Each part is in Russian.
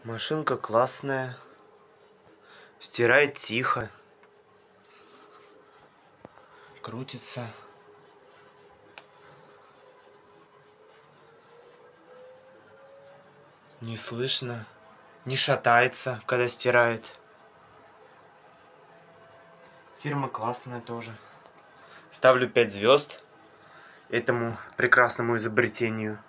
Машинка классная. Стирает тихо. Крутится. Не слышно. Не шатается, когда стирает. Фирма классная тоже. Ставлю 5 звезд этому прекрасному изобретению.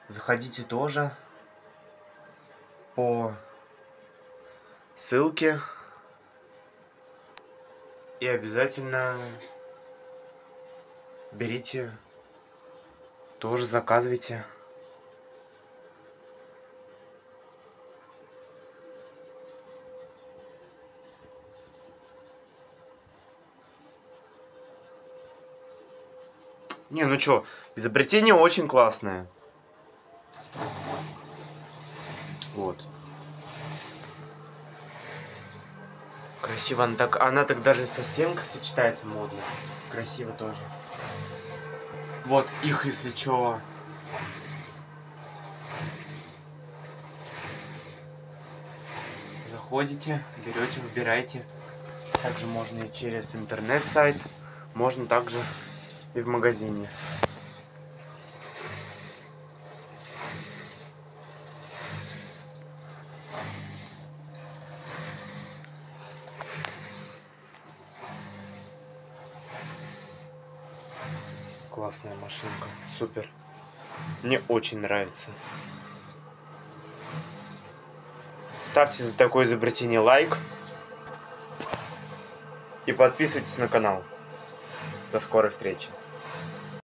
Заходите тоже по ссылке и обязательно берите, тоже заказывайте. Не, ну чё, изобретение очень классное. Вот. Красиво, она так даже со стенкой сочетается модно. Красиво тоже. Вот их, если чё. Заходите, берете, выбираете. Также можно и через интернет-сайт, можно также и в магазине. Классная машинка, супер. Мне очень нравится. Ставьте за такое изобретение лайк. И подписывайтесь на канал. До скорой встречи.